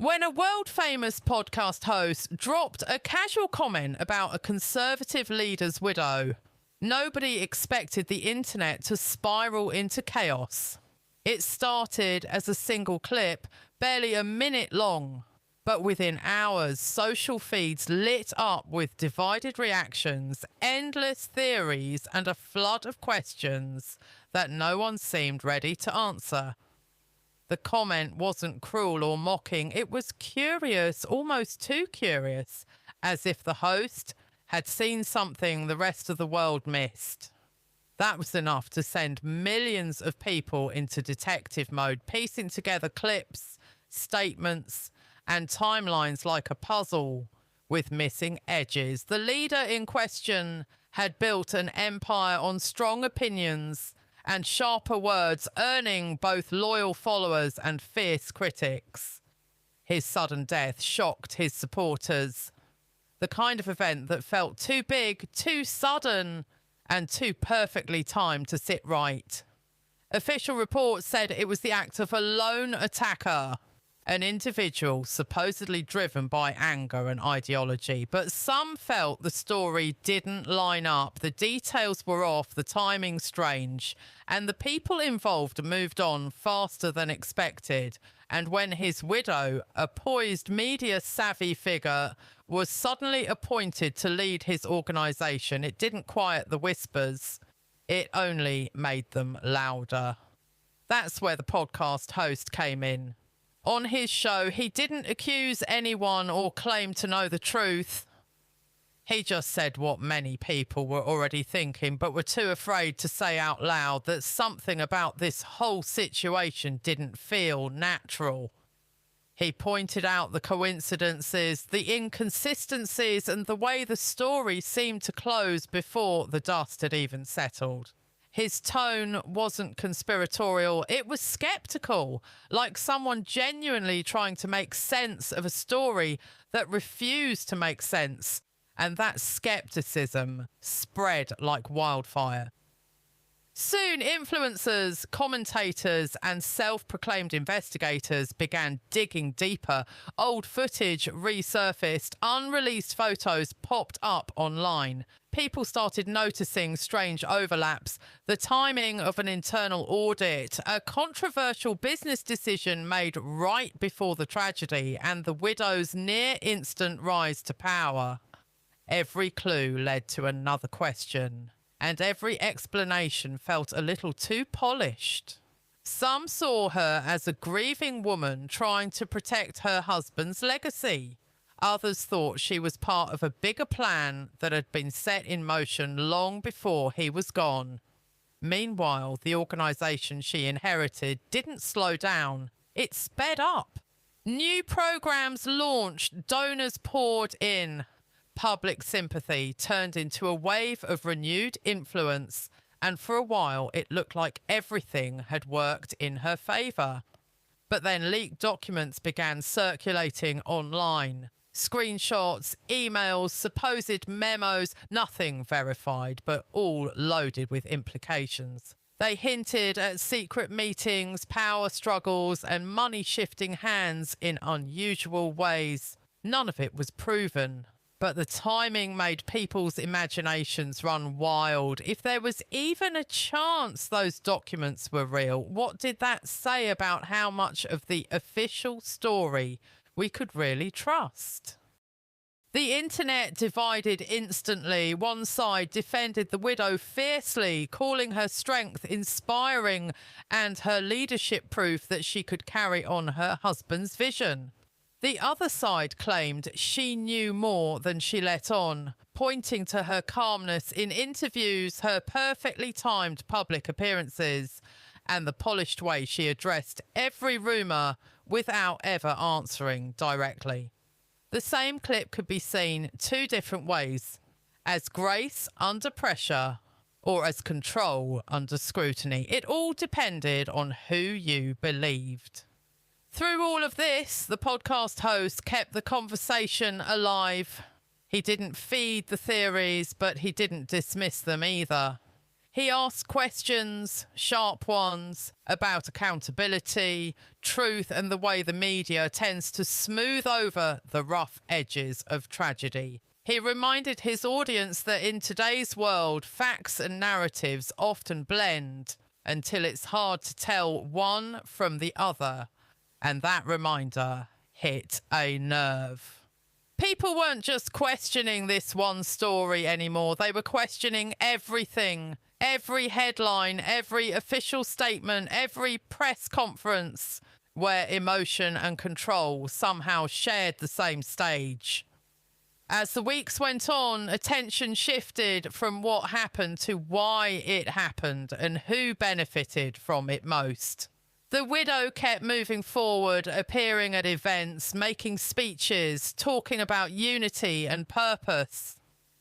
When a world-famous podcast host dropped a casual comment about a Conservative leader's widow, nobody expected the internet to spiral into chaos. It started as a single clip, barely a minute long, but within hours, social feeds lit up with divided reactions, endless theories, and a flood of questions that no one seemed ready to answer. The comment wasn't cruel or mocking. It was curious, almost too curious, as if the host had seen something the rest of the world missed. That was enough to send millions of people into detective mode, piecing together clips, statements, and timelines like a puzzle with missing edges. The leader in question had built an empire on strong opinions and sharper words, earning both loyal followers and fierce critics. His sudden death shocked his supporters. The kind of event that felt too big, too sudden, and too perfectly timed to sit right. Official reports said it was the act of a lone attacker, an individual supposedly driven by anger and ideology. But some felt the story didn't line up. The details were off, the timing strange, and the people involved moved on faster than expected. And when his widow, a poised media-savvy figure, was suddenly appointed to lead his organisation, it didn't quiet the whispers. It only made them louder. That's where the podcast host came in. On his show, he didn't accuse anyone or claim to know the truth. He just said what many people were already thinking, but were too afraid to say out loud, that something about this whole situation didn't feel natural. He pointed out the coincidences, the inconsistencies, and the way the story seemed to close before the dust had even settled. His tone wasn't conspiratorial, it was skeptical, like someone genuinely trying to make sense of a story that refused to make sense, and that skepticism spread like wildfire. Soon, influencers, commentators, and self-proclaimed investigators began digging deeper. Old footage resurfaced, unreleased photos popped up online. People started noticing strange overlaps, the timing of an internal audit, a controversial business decision made right before the tragedy, and the widow's near-instant rise to power. Every clue led to another question, and every explanation felt a little too polished. Some saw her as a grieving woman trying to protect her husband's legacy. Others thought she was part of a bigger plan that had been set in motion long before he was gone. Meanwhile, the organisation she inherited didn't slow down. It sped up. New programmes launched, donors poured in. Public sympathy turned into a wave of renewed influence, and for a while it looked like everything had worked in her favour. But then leaked documents began circulating online. Screenshots, emails, supposed memos, nothing verified, but all loaded with implications. They hinted at secret meetings, power struggles, and money shifting hands in unusual ways. None of it was proven. But the timing made people's imaginations run wild. If there was even a chance those documents were real, what did that say about how much of the official story we could really trust? The internet divided instantly. One side defended the widow fiercely, calling her strength inspiring and her leadership proof that she could carry on her husband's vision. The other side claimed she knew more than she let on, pointing to her calmness in interviews, her perfectly timed public appearances, and the polished way she addressed every rumour without ever answering directly. The same clip could be seen two different ways, as grace under pressure or as control under scrutiny. It all depended on who you believed. Through all of this, the podcast host kept the conversation alive. He didn't feed the theories, but he didn't dismiss them either. He asked questions, sharp ones, about accountability, truth, and the way the media tends to smooth over the rough edges of tragedy. He reminded his audience that in today's world, facts and narratives often blend until it's hard to tell one from the other. And that reminder hit a nerve. People weren't just questioning this one story anymore. They were questioning everything. Every headline, every official statement, every press conference where emotion and control somehow shared the same stage. As the weeks went on, attention shifted from what happened to why it happened and who benefited from it most. The widow kept moving forward, appearing at events, making speeches, talking about unity and purpose.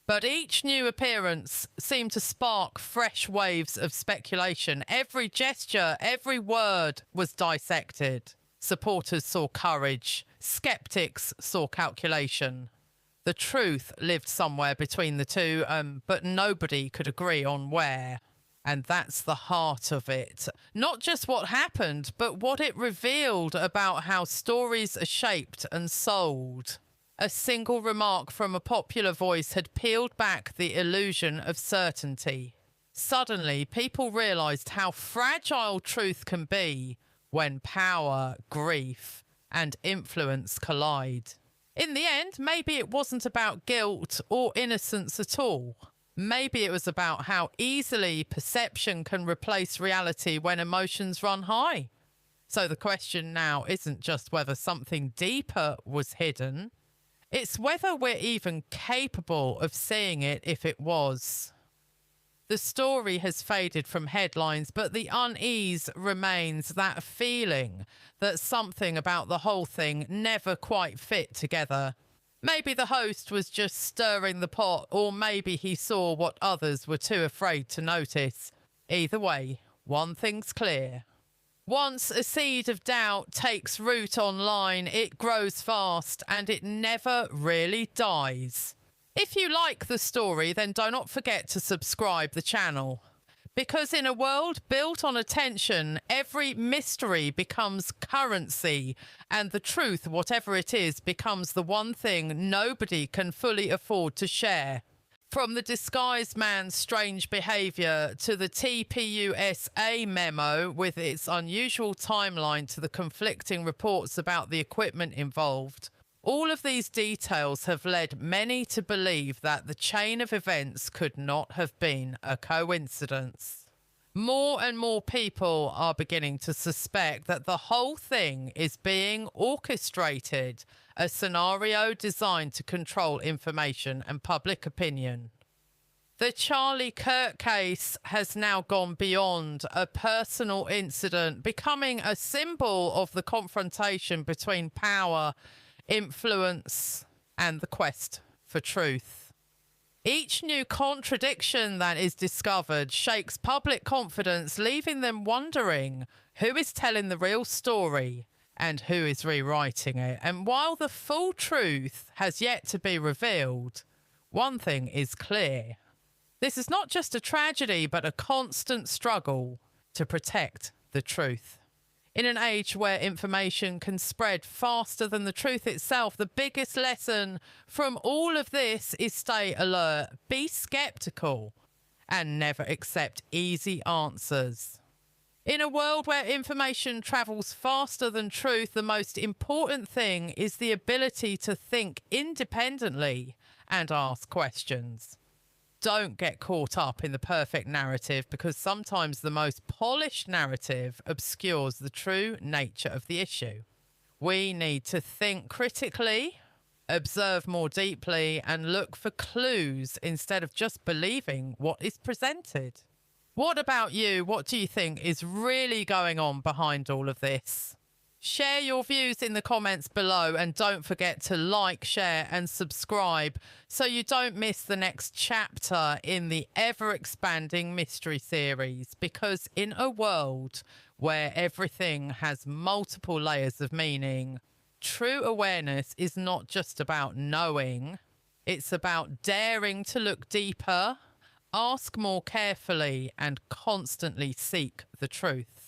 But each new appearance seemed to spark fresh waves of speculation. Every gesture, every word was dissected. Supporters saw courage. Skeptics saw calculation. The truth lived somewhere between the two, but nobody could agree on where. And that's the heart of it. Not just what happened, but what it revealed about how stories are shaped and sold. A single remark from a popular voice had peeled back the illusion of certainty. Suddenly, people realised how fragile truth can be when power, grief, and influence collide. In the end, maybe it wasn't about guilt or innocence at all. Maybe it was about how easily perception can replace reality when emotions run high. So the question now isn't just whether something deeper was hidden. It's whether we're even capable of seeing it if it was. The story has faded from headlines, but the unease remains, that feeling that something about the whole thing never quite fit together. Maybe the host was just stirring the pot, or maybe he saw what others were too afraid to notice. Either way, one thing's clear. Once a seed of doubt takes root online, it grows fast and it never really dies. If you like the story, then do not forget to subscribe the channel. Because in a world built on attention, every mystery becomes currency, and the truth, whatever it is, becomes the one thing nobody can fully afford to share. From the disguised man's strange behaviour to the TPUSA memo with its unusual timeline to the conflicting reports about the equipment involved, all of these details have led many to believe that the chain of events could not have been a coincidence. More and more people are beginning to suspect that the whole thing is being orchestrated, a scenario designed to control information and public opinion. The Charlie Kirk case has now gone beyond a personal incident, becoming a symbol of the confrontation between power, influence, and the quest for truth. Each new contradiction that is discovered shakes public confidence, leaving them wondering who is telling the real story and who is rewriting it. And while the full truth has yet to be revealed, one thing is clear. This is not just a tragedy, but a constant struggle to protect the truth. In an age where information can spread faster than the truth itself, the biggest lesson from all of this is stay alert, be skeptical, and never accept easy answers. In a world where information travels faster than truth, the most important thing is the ability to think independently and ask questions. Don't get caught up in the perfect narrative, because sometimes the most polished narrative obscures the true nature of the issue. We need to think critically, observe more deeply, and look for clues instead of just believing what is presented. What about you? What do you think is really going on behind all of this? Share your views in the comments below, and don't forget to like, share and subscribe so you don't miss the next chapter in the ever-expanding mystery series. Because in a world where everything has multiple layers of meaning, true awareness is not just about knowing, it's about daring to look deeper, Ask more carefully and constantly seek the truth.